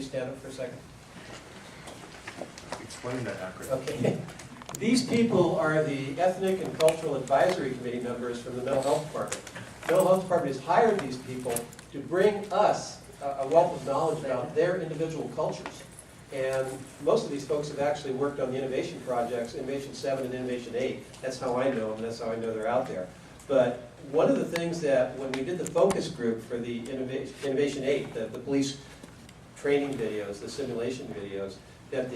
Stand up for a second. Explain that acronym. Okay. These people are the Ethnic and Cultural Advisory Committee members from the Mental Health Department. The Mental Health Department has hired these people to bring us a wealth of knowledge about their individual cultures. And most of these folks have actually worked on the innovation projects, Innovation 7 and Innovation 8. That's how I know them, that's how I know they're out there. But one of the things that, when we did the focus group for the Innovation 8, the police training videos, the simulation videos, that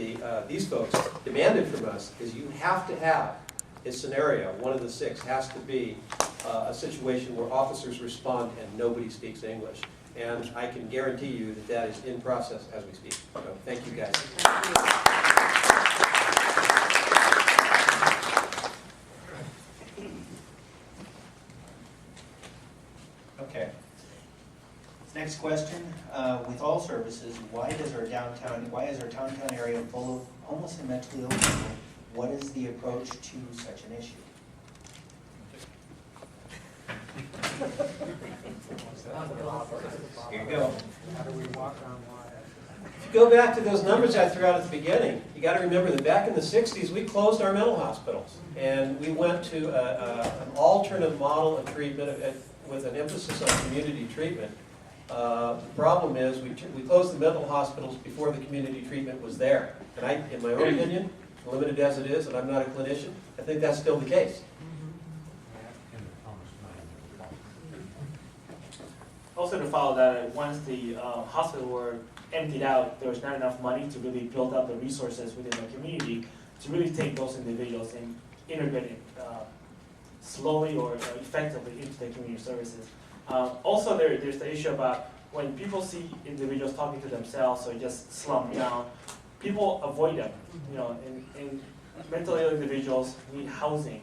these folks demanded from us is you have to have a scenario, one of the 6 has to be a situation where officers respond and nobody speaks English. And I can guarantee you that that is in process as we speak. So thank you guys. Okay. Next question, with all services, why is our downtown area full of homeless and mentally ill people? What is the approach to such an issue? Here you go. How do we walk on why? If you go back to those numbers I threw out at the beginning, you got to remember that back in the 60s, we closed our mental hospitals. And we went to an alternate model of treatment with an emphasis on community treatment. The problem is we closed the mental hospitals before the community treatment was there. And in my own opinion, limited as it is, and I'm not a clinician, I think that's still the case. Also to follow that, once the hospital were emptied out, there was not enough money to really build up the resources within the community to really take those individuals and integrate it slowly or effectively into the community services. Also, there's the issue about when people see individuals talking to themselves or just slump down, people avoid them. You know, and mentally ill individuals need housing,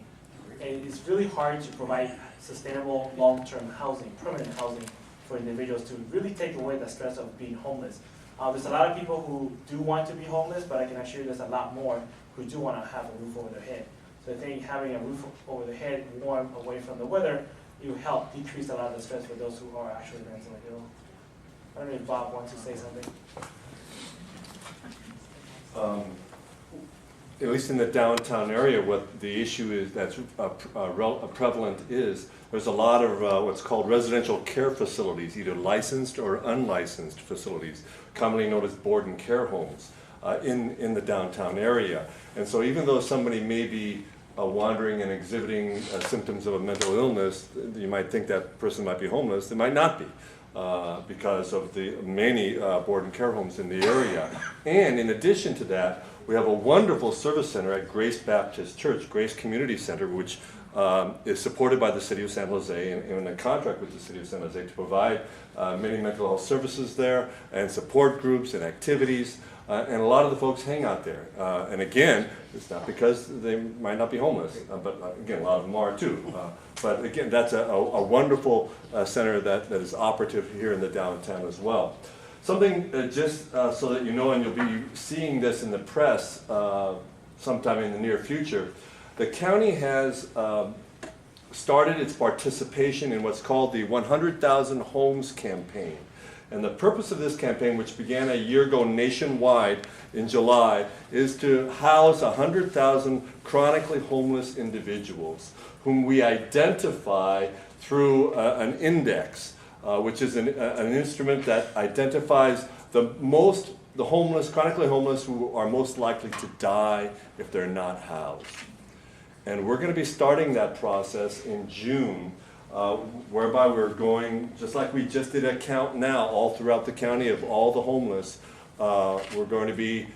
and it's really hard to provide sustainable, long-term housing, permanent housing for individuals to really take away the stress of being homeless. There's a lot of people who do want to be homeless, but I can assure you there's a lot more who do want to have a roof over their head. So I think having a roof over their head, warm, away from the weather, it will help decrease a lot of the stress for those who are actually mentally ill. I don't know if Bob wants to say something. At least in the downtown area, what the issue is that's prevalent is there's a lot of what's called residential care facilities, either licensed or unlicensed facilities, commonly known as board and care homes, in the downtown area. And so even though somebody may be wandering and exhibiting symptoms of a mental illness, you might think that person might be homeless. They might not be because of the many board and care homes in the area. And in addition to that, we have a wonderful service center at Grace Baptist Church, Grace Community Center, which is supported by the City of San Jose and in a contract with the City of San Jose to provide many mental health services there and support groups and activities. And a lot of the folks hang out there. And again, it's not because they might not be homeless, but again, a lot of them are too. But again, that's a wonderful center that is operative here in the downtown as well. Something just so that you know, and you'll be seeing this in the press sometime in the near future, the county has started its participation in what's called the 100,000 Homes Campaign. And the purpose of this campaign, which began a year ago nationwide in July, is to house 100,000 chronically homeless individuals whom we identify through an index, which is an instrument that identifies the homeless, chronically homeless, who are most likely to die if they're not housed. And we're going to be starting that process in June. Whereby we're going, just like we just did a count now all throughout the county of all the homeless, we're going to be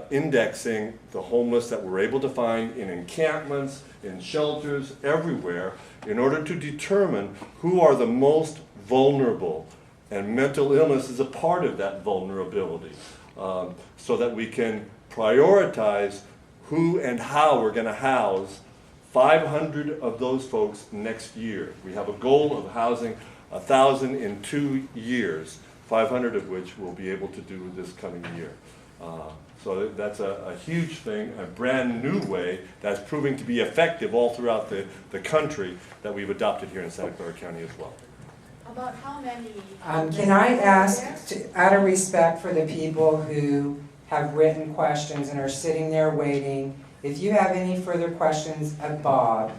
indexing the homeless that we're able to find in encampments, in shelters, everywhere, in order to determine who are the most vulnerable. And mental illness is a part of that vulnerability, so that we can prioritize who and how we're going to house 500 of those folks next year. We have a goal of housing 1,000 in 2 years, 500 of which we'll be able to do this coming year. So that's a huge thing, a brand new way that's proving to be effective all throughout the country that we've adopted here in Santa Clara County as well. About how many? Can I ask, out of respect for the people who have written questions and are sitting there waiting, if you have any further questions of Bob,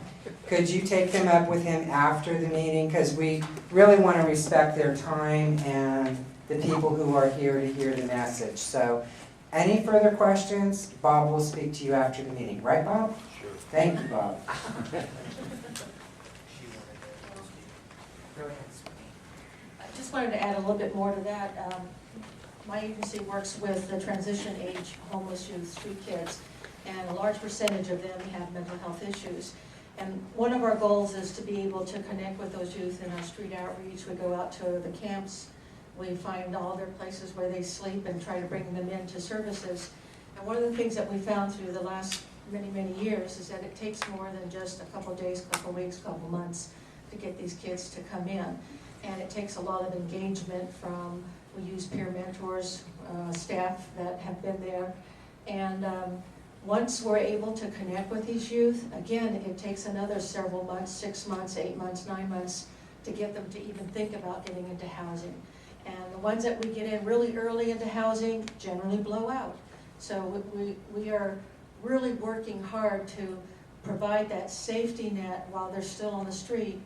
could you take them up with him after the meeting? Because we really want to respect their time and the people who are here to hear the message. So, any further questions? Bob will speak to you after the meeting. Right, Bob? Sure. Thank you, Bob. I just wanted to add a little bit more to that. My agency works with the transition age homeless youth, street kids, and a large percentage of them have mental health issues. And one of our goals is to be able to connect with those youth in our street outreach. We go out to the camps, we find all their places where they sleep and try to bring them into services. And one of the things that we found through the last many, many years is that it takes more than just a couple days, couple weeks, couple months to get these kids to come in. And it takes a lot of engagement from, we use peer mentors, staff that have been there. And once we're able to connect with these youth, again, it takes another several months, 6 months, 8 months, 9 months to get them to even think about getting into housing. And the ones that we get in really early into housing generally blow out. So we are really working hard to provide that safety net while they're still on the street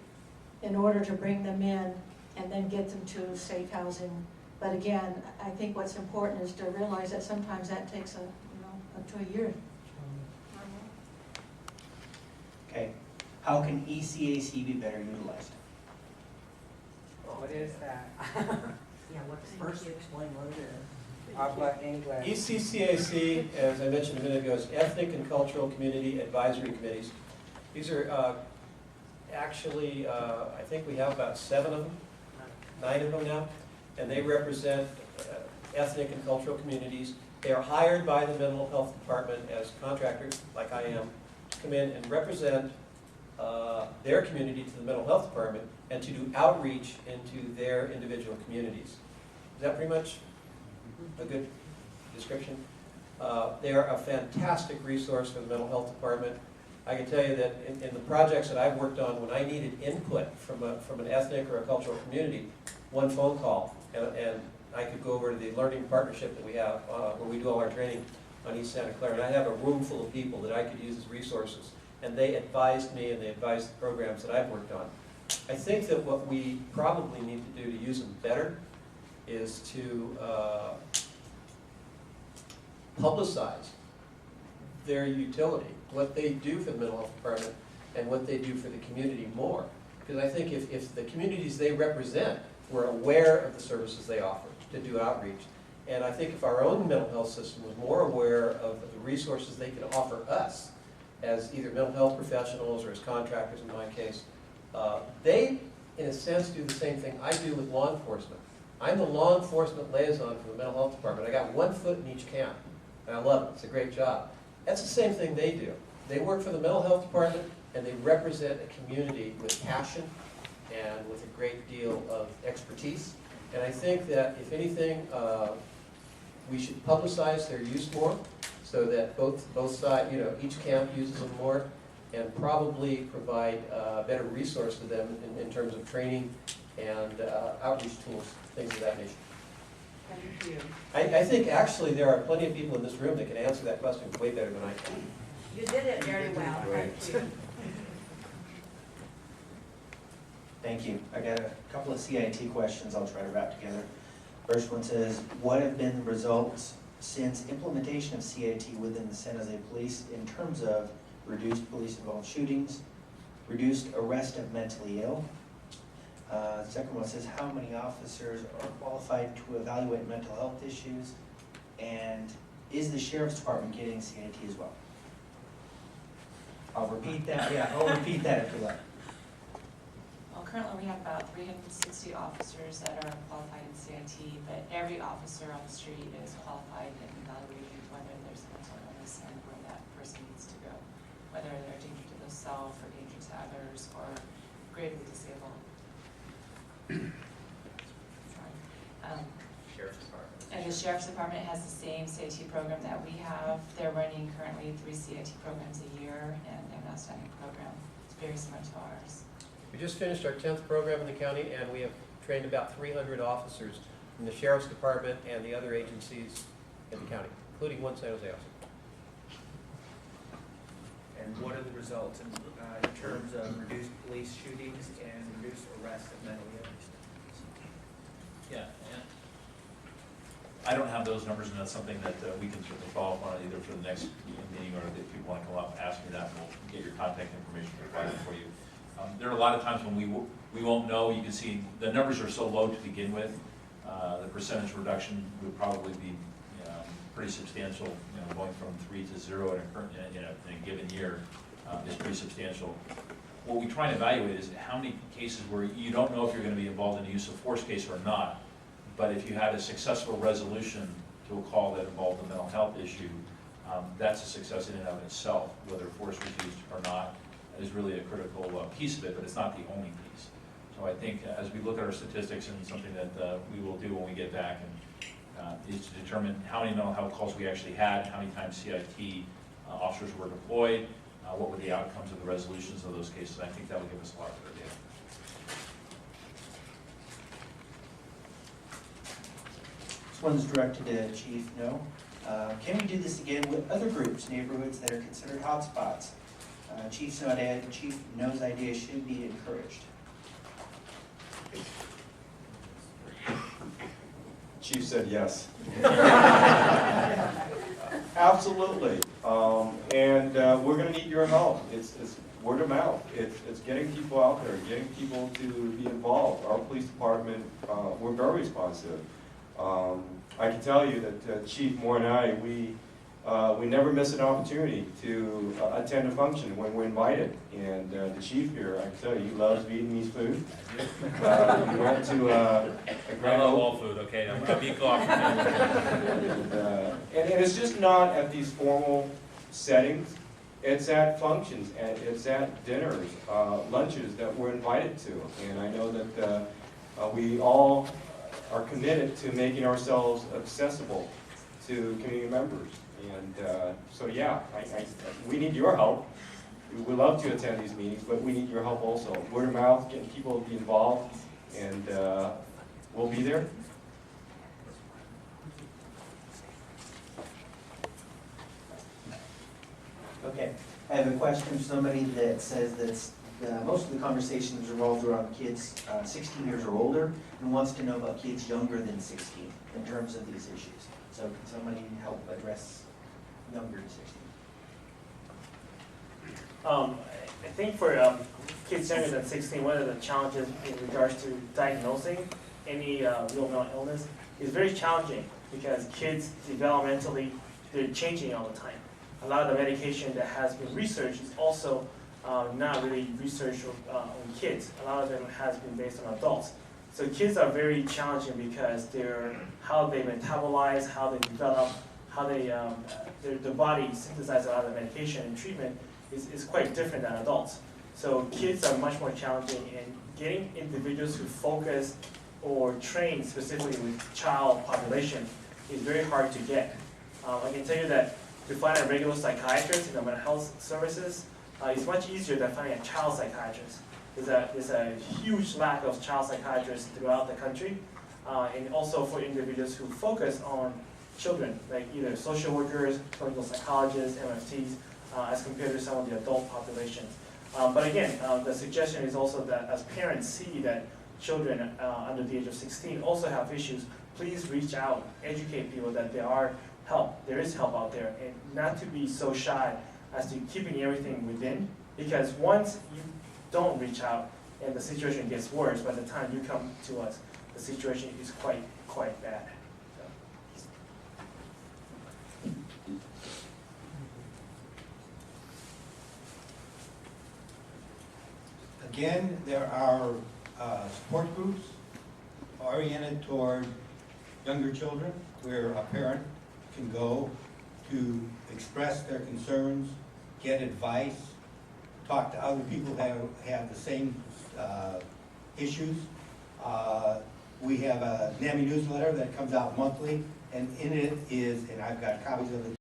in order to bring them in and then get them to safe housing. But again, I think what's important is to realize that sometimes that takes up to a year. Okay, how can ECAC be better utilized? What is that? Yeah, what's first, explain what it is. I'll let English. ECCAC, as I mentioned a minute ago, is Ethnic and Cultural Community Advisory Committees. These are actually, I think we have about 7 of them, 9 of them now, and they represent ethnic and cultural communities. They are hired by the mental health department as contractors, like I am, to come in and represent their community to the mental health department and to do outreach into their individual communities. Is that pretty much a good description? They are a fantastic resource for the mental health department. I can tell you that in the projects that I've worked on, when I needed input from an ethnic or a cultural community, one phone call, and I could go over to the learning partnership that we have, where we do all our training on East Santa Clara, and I have a room full of people that I could use as resources, and they advised me and they advised the programs that I've worked on. I think that what we probably need to do to use them better is to publicize their utility, what they do for the mental health department and what they do for the community more. Because I think if the communities they represent were aware of the services they offer to do outreach, and I think if our own mental health system was more aware of the resources they could offer us as either mental health professionals or as contractors in my case, they, in a sense, do the same thing I do with law enforcement. I'm the law enforcement liaison for the mental health department. I got 1 foot in each camp, and I love it. It's a great job. That's the same thing they do. They work for the mental health department, and they represent a community with passion and with a great deal of expertise. And I think that, if anything, we should publicize their use more, so that both sides, each camp uses them more, and probably provide a better resource to them in terms of training and outreach tools, things of that nature. Thank you. I think actually there are plenty of people in this room that can answer that question way better than I can. You did it very well, thank you. Thank you. I got a couple of CIT questions I'll try to wrap together. First one says, what have been the results since implementation of CIT within the San Jose Police in terms of reduced police-involved shootings, reduced arrest of mentally ill? The second one says, how many officers are qualified to evaluate mental health issues? And is the Sheriff's Department getting CIT as well? I'll repeat that, I'll repeat that if you like. Well, currently we have about 360 officers that are qualified in CIT, but every officer on the street is qualified in evaluating whether there's mental illness and where that person needs to go, whether they're a danger to themselves or danger to others or gravely disabled. Sheriff's Department. And the Sheriff's Department has the same CIT program that we have. They're running currently 3 CIT programs a year, and they have an outstanding program. It's very similar to ours. We just finished our 10th program in the county, and we have trained about 300 officers from the Sheriff's Department and the other agencies in the county, including one San Jose officer. And what are the results in terms of reduced police shootings and reduced arrests of mentally ill? Yeah, and I don't have those numbers, and that's something that we can certainly follow up on either for the next meeting, or if people want to come up, ask me that, and we'll get your contact information provided for you. There are a lot of times when we won't know. You can see the numbers are so low to begin with. The percentage reduction would probably be pretty substantial. Going from 3 to 0 in a given year is pretty substantial. What we try and evaluate is how many cases where you don't know if you're going to be involved in a use of force case or not, but if you had a successful resolution to a call that involved a mental health issue, that's a success in and of itself. Whether force was used or not is really a critical piece of it, but it's not the only piece. So I think as we look at our statistics, and something that we will do when we get back, and is to determine how many mental health calls we actually had, how many times CIT officers were deployed, what were the outcomes of the resolutions of those cases. I think that will give us a lot of good data. This one's directed to Chief No. Can we do this again with other groups, neighborhoods that are considered hotspots? Chief No's idea should be encouraged. Chief said yes. Absolutely. We're going to need your help. It's word of mouth. It's getting people out there, getting people to be involved. Our police department, we're very responsive. I can tell you that Chief Moore and I, we never miss an opportunity to attend a function when we're invited. And the chief here, I can tell you, he loves Vietnamese food. We went to a grand all food, okay? I'm going to be off. And it's just not at these formal settings. It's at functions, and it's at dinners, lunches that we're invited to. And I know that we all are committed to making ourselves accessible to community members. And so yeah, we need your help. We love to attend these meetings, but we need your help also. Word of mouth, getting people to be involved, and we'll be there. Okay, I have a question from somebody that says that most of the conversations revolved around kids 16 years or older, and wants to know about kids younger than 16 in terms of these issues. So can somebody help address younger than 16? I think for kids younger than 16, one of the challenges in regards to diagnosing any real mental illness is very challenging, because kids developmentally, they're changing all the time. A lot of the medication that has been researched is also not really researched on kids. A lot of them has been based on adults. So kids are very challenging because how they metabolize, how they develop, how they their body synthesizes a lot of the medication and treatment is quite different than adults. So kids are much more challenging, and getting individuals who focus or train specifically with child population is very hard to get. I can tell you that to find a regular psychiatrist in the mental health services is much easier than finding a child psychiatrist. There's a huge lack of child psychiatrists throughout the country, and also for individuals who focus on children, like either social workers, clinical psychologists, MFTs, as compared to some of the adult populations. But again, the suggestion is also that as parents see that children under the age of 16 also have issues, please reach out, educate people that there is help out there, and not to be so shy as to keeping everything within, because once you don't reach out and the situation gets worse, by the time you come to us, the situation is quite bad. Again, there are support groups oriented toward younger children where a parent can go to express their concerns, get advice, talk to other people that have the same issues. We have a NAMI newsletter that comes out monthly, and in it is, and I've got copies of it